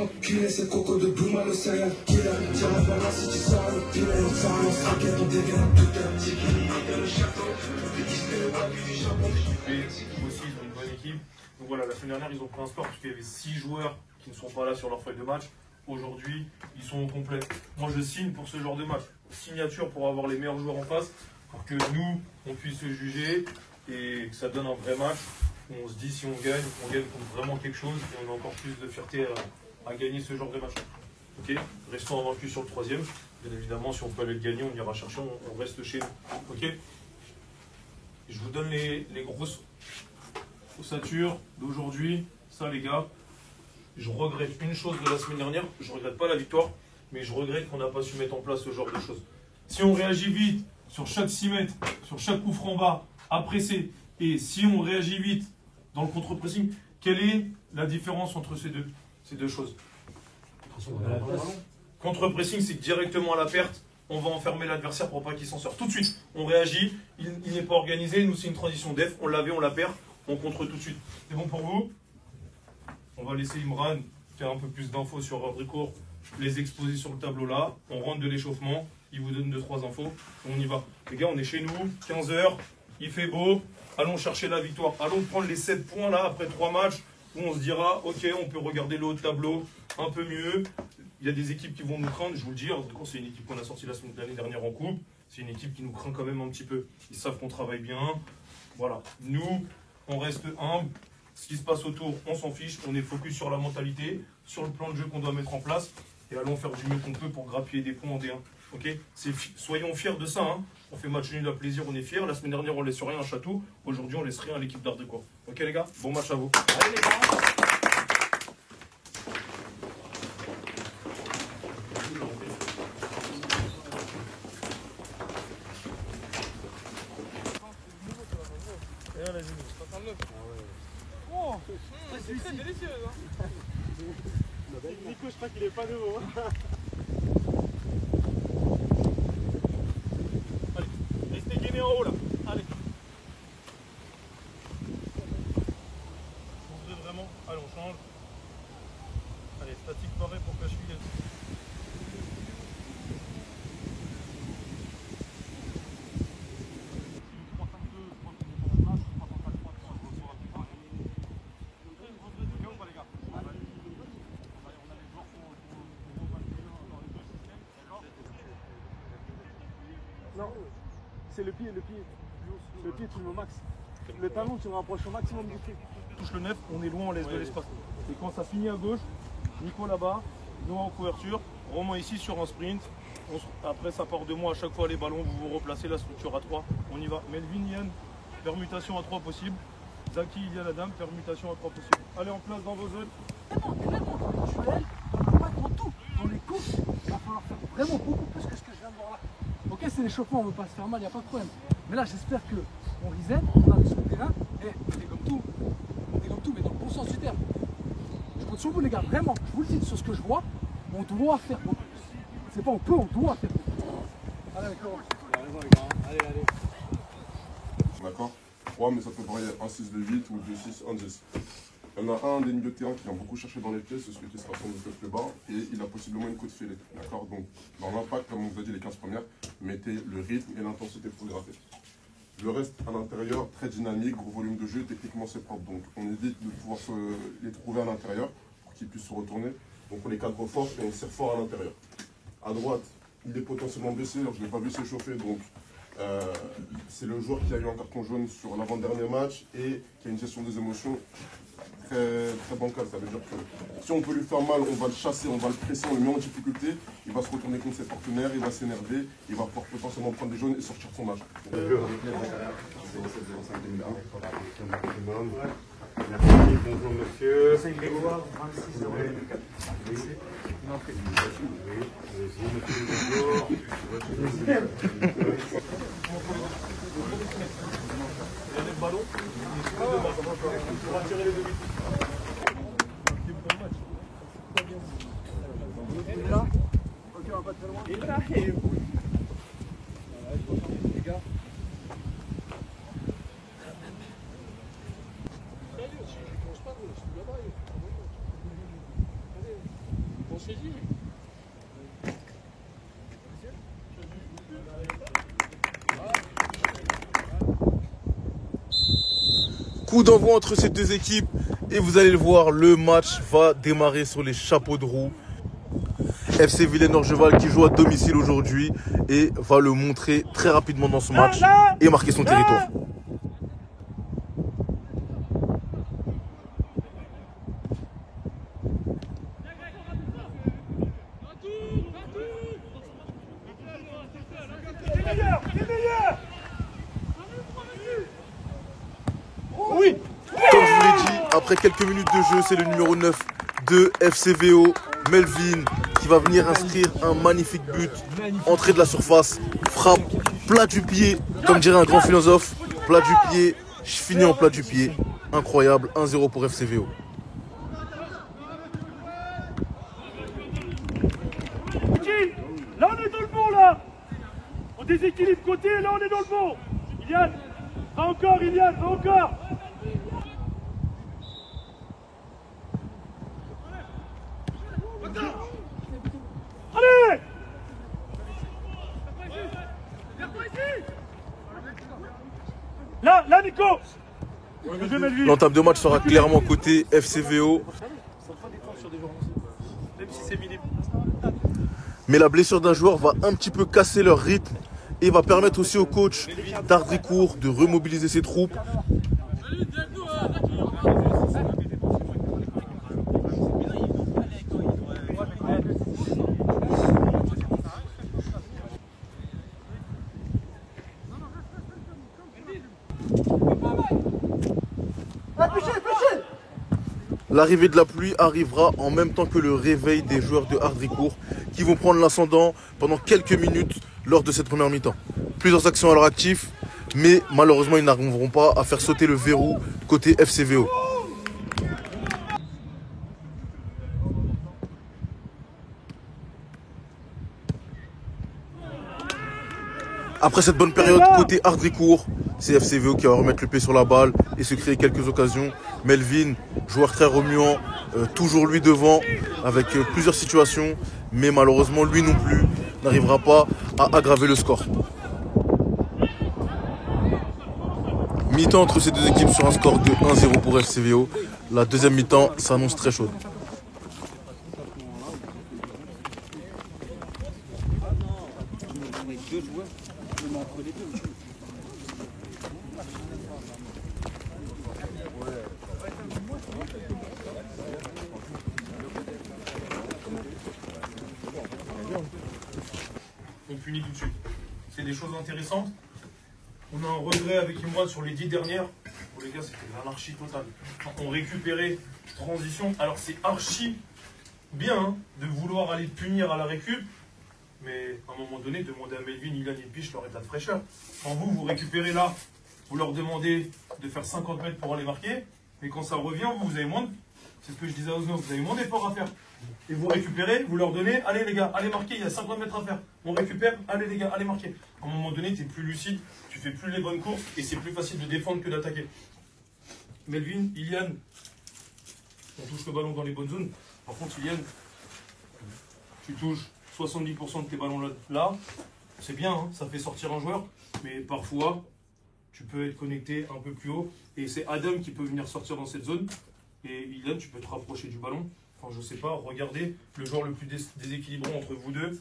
Enculé, c'est Coco de Blue Man, le serial killer. Tiens la balance si tu sors le pilet. On s'arrête, on se raquette, on dégaine tout un petit qui dans le château. Et aussi, ils ont une bonne équipe. Donc voilà, la semaine dernière, ils ont pris un score parce qu'il y avait 6 joueurs qui ne sont pas là sur leur feuille de match. Aujourd'hui, ils sont au complet. Moi, je signe pour ce genre de match. Signature pour avoir les meilleurs joueurs en face, pour que nous, on puisse se juger et que ça donne un vrai match. Où on se dit, si on gagne contre vraiment quelque chose et on a encore plus de fierté à gagner ce genre de match. Ok, restons invaincus sur le troisième. Bien évidemment, si on peut aller le gagner, on ira chercher, on reste chez nous. Ok. Je vous donne les grosses ossatures d'aujourd'hui. Ça, les gars, je regrette une chose de la semaine dernière. Je ne regrette pas la victoire, mais je regrette qu'on n'a pas su mettre en place ce genre de choses. Si on réagit vite sur chaque 6 mètres, sur chaque coup franc bas, à presser, et si on réagit vite dans le contre-pressing, quelle est la différence entre ces deux choses? Contre-pressing, c'est que directement à la perte, on va enfermer l'adversaire pour pas qu'il s'en sorte. Tout de suite, on réagit, il n'est pas organisé, nous c'est une transition def, on l'avait, on la perd, on contre tout de suite. C'est bon pour vous? On va laisser Imran faire un peu plus d'infos sur Abricourt, les exposer sur le tableau là, on rentre de l'échauffement, il vous donne 2-3 infos, on y va. Les gars, on est chez nous, 15 h, il fait beau, allons chercher la victoire, allons prendre les 7 points là après 3 matchs, où on se dira, ok, on peut regarder le haut de tableau un peu mieux. Il y a des équipes qui vont nous craindre, je vous le dis, c'est une équipe qu'on a sortie l'année dernière en coupe, c'est une équipe qui nous craint quand même un petit peu. Ils savent qu'on travaille bien, voilà. Nous, on reste humble, ce qui se passe autour, on s'en fiche, on est focus sur la mentalité, sur le plan de jeu qu'on doit mettre en place, et allons faire du mieux qu'on peut pour grappiller des points en D1. Ok, soyons fiers de ça, hein. On fait match nul à plaisir, on est fiers. La semaine dernière, on laisse rien à Château, aujourd'hui, on laisse rien à l'équipe d'Ardricourt. Ok les gars, bon match à vous. Allez les gars. Oh, c'est très délicieux, hein. Nico, je crois qu'il est pas nouveau. Allez, restez gainés en haut là. Allez. Changez vraiment. Allez, on change. Allez, statique pareil pour que je suis. Non, c'est le pied. Le pied, tu le mets au max. Le talon, tu le rapproches au maximum du pied. Touche le 9, on est loin, on laisse de l'espace. Et quand ça finit à gauche, Nico là-bas, nous en couverture, Romain ici sur un sprint. Après, ça part de moi à chaque fois les ballons, vous vous replacez, la structure à 3. On y va. Melvin, Yann, permutation à 3 possible. Zaki, il y a la dame, permutation à 3 possible. Allez en place dans vos zones. Vraiment, tu es, pas dans tout. Dans les courses, il va falloir faire vraiment beaucoup plus que ce que je viens de voir là. Ok, c'est l'échauffement, on ne veut pas se faire mal, il n'y a pas de problème. Mais là, j'espère qu'on reset, on arrive sur le terrain, et on est comme tout, mais dans le bon sens du terme. Je compte sur vous, les gars, vraiment, je vous le dis, sur ce que je vois, on doit faire beaucoup plus. C'est pas on peut, on doit faire beaucoup plus. Allez, avec Laurent. Allez. D'accord. 3, mais ça peut varier 1-6 de 8 ou 2-6, 1-10. Il y en a un des milieux de terrain qui vient beaucoup chercher dans les pieds, c'est celui qui sera sur le plus bas, et il a possiblement une côte filée. D'accord. Donc, dans l'impact, comme on vous a dit, les 15 premières, mettez le rythme et l'intensité pour les rater. Le reste à l'intérieur, très dynamique, gros volume de jeu, techniquement c'est propre. Donc, on évite de pouvoir les trouver à l'intérieur pour qu'ils puissent se retourner. Donc, on les cadre fort et on serre fort à l'intérieur. À droite, il est potentiellement blessé, alors je ne l'ai pas vu s'échauffer, donc c'est le joueur qui a eu un carton jaune sur l'avant-dernier match et qui a une gestion des émotions très bancale. Ça veut dire que si on peut lui faire mal, on va le chasser, on va le presser, on le met en difficulté, il va se retourner contre ses partenaires, il va s'énerver, il va pouvoir potentiellement prendre des jaunes et sortir de son match. Merci, bonjour monsieur. C'est Grégoire, 26 euros. Le ballon, pour attirer les demi. Il est là. Ok, on va pas très loin. Il est là, il est où? Les gars. Coup d'envoi entre ces deux équipes et vous allez le voir, le match va démarrer sur les chapeaux de roue. FC Villeneuve-Orgeval qui joue à domicile aujourd'hui et va le montrer très rapidement dans ce match et marquer son territoire. Oui. Comme je vous l'ai dit, après quelques minutes de jeu, c'est le numéro 9 de FCVO, Melvin, qui va venir inscrire un magnifique but. Entrée de la surface, frappe, plat du pied, comme dirait un grand philosophe, plat du pied, je finis en plat du pied. Incroyable, 1-0 pour FCVO. Là on est dans le bon là. On déséquilibre côté, là on est dans le bon. Ilian, va encore Ilian, va encore. Allez. Là Nico. L'entame de match sera clairement côté FCVO. Même si c'est minime. Mais la blessure d'un joueur va un petit peu casser leur rythme et va permettre aussi au coach d'Ardricourt de remobiliser ses troupes. L'arrivée de la pluie arrivera en même temps que le réveil des joueurs de Ardricourt qui vont prendre l'ascendant pendant quelques minutes lors de cette première mi-temps. Plusieurs actions à leur actif, mais malheureusement ils n'arriveront pas à faire sauter le verrou côté FCVO. Après cette bonne période côté Ardricourt, c'est FCVO qui va remettre le pied sur la balle et se créer quelques occasions. Melvin, joueur très remuant, toujours lui devant avec plusieurs situations, mais malheureusement lui non plus n'arrivera pas à aggraver le score. Mi-temps entre ces deux équipes sur un score de 1-0 pour FCVO. La deuxième mi-temps s'annonce très chaude. On punit tout de suite. C'est des choses intéressantes. On a un regret avec Imran sur les 10 dernières. Pour les gars, c'était l'anarchie totale. On récupérait transition. Alors c'est archi bien hein, de vouloir aller punir à la récup. Mais à un moment donné, demandez à Melvin, Ilan et Piche leur état de fraîcheur. Quand vous récupérez là, vous leur demandez de faire 50 mètres pour aller marquer. Mais quand ça revient, vous avez moins de... C'est ce que je disais à Osno, vous avez moins d'efforts à faire. Et vous récupérez, vous leur donnez, allez les gars, allez marquer, il y a 50 mètres à faire. On récupère, allez les gars, allez marquer. À un moment donné, tu es plus lucide, tu fais plus les bonnes courses et c'est plus facile de défendre que d'attaquer. Melvin, Ilian, on touche le ballon dans les bonnes zones. Par contre, Ilian, tu touches 70% de tes ballons là. C'est bien, hein, ça fait sortir un joueur, mais parfois, tu peux être connecté un peu plus haut. Et c'est Adam qui peut venir sortir dans cette zone. Et Ilian, tu peux te rapprocher du ballon. Enfin, je sais pas, regardez, le joueur le plus déséquilibrant entre vous deux,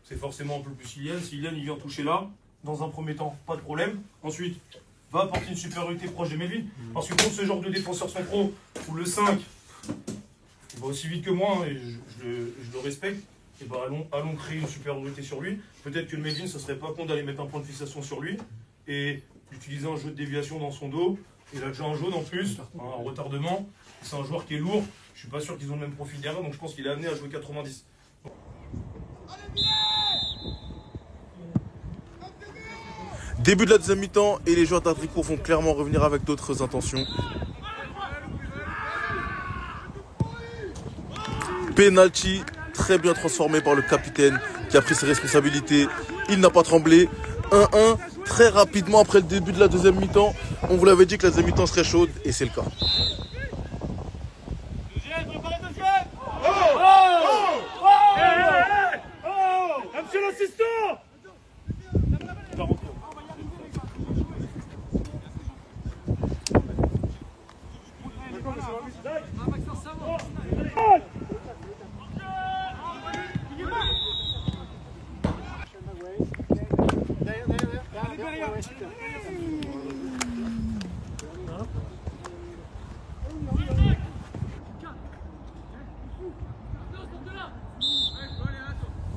c'est forcément un peu plus Ilian. Si Ilian il vient toucher là, dans un premier temps, pas de problème. Ensuite, va apporter une supériorité proche de Melvin. Parce que contre ce genre de défenseur centraux, où le 5, il va aussi vite que moi, hein, et je le respecte, et ben allons créer une supériorité sur lui. Peut-être que le Melvin, ce serait pas con d'aller mettre un point de fixation sur lui, et d'utiliser un jeu de déviation dans son dos. Il a déjà un jaune en plus, un retardement. C'est un joueur qui est lourd. Je suis pas sûr qu'ils ont le même profil derrière, donc je pense qu'il est amené à jouer 90. Début de la deuxième mi-temps et les joueurs d'Ardricourt vont clairement revenir avec d'autres intentions. Penalty très bien transformé par le capitaine qui a pris ses responsabilités. Il n'a pas tremblé. 1-1 très rapidement après le début de la deuxième mi-temps. On vous l'avait dit que la deuxième mi-temps serait chaude et c'est le cas. l'assistant. Va rentrer.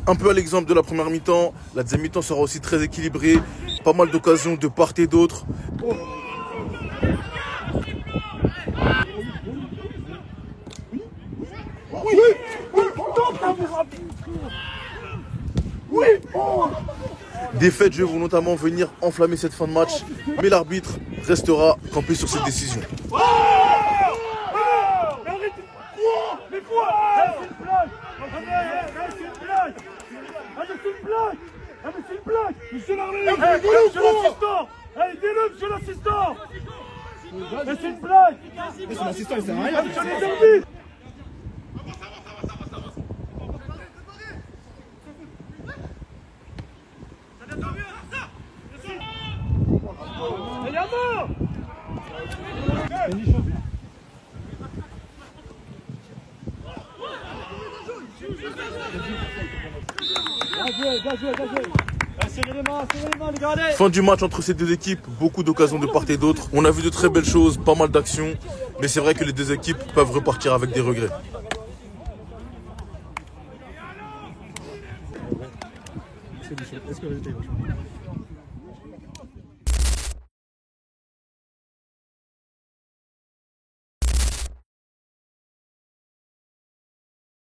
Un peu à l'exemple de la première mi-temps, la deuxième mi-temps sera aussi très équilibrée. Pas mal d'occasions de part et d'autre. Des faits de jeu vont notamment venir enflammer cette fin de match, mais l'arbitre restera campé sur cette décision. Monsieur l'arbitre, monsieur l'assistant. Aidez-le, monsieur l'assistant. Mais c'est une blague. Mais son assistant, il sert à rien. Monsieur les arbitres. Il y a mort. Fin du match entre ces deux équipes, beaucoup d'occasions de part et d'autre. On a vu de très belles choses, pas mal d'actions, mais c'est vrai que les deux équipes peuvent repartir avec des regrets. Est-ce que le résultat est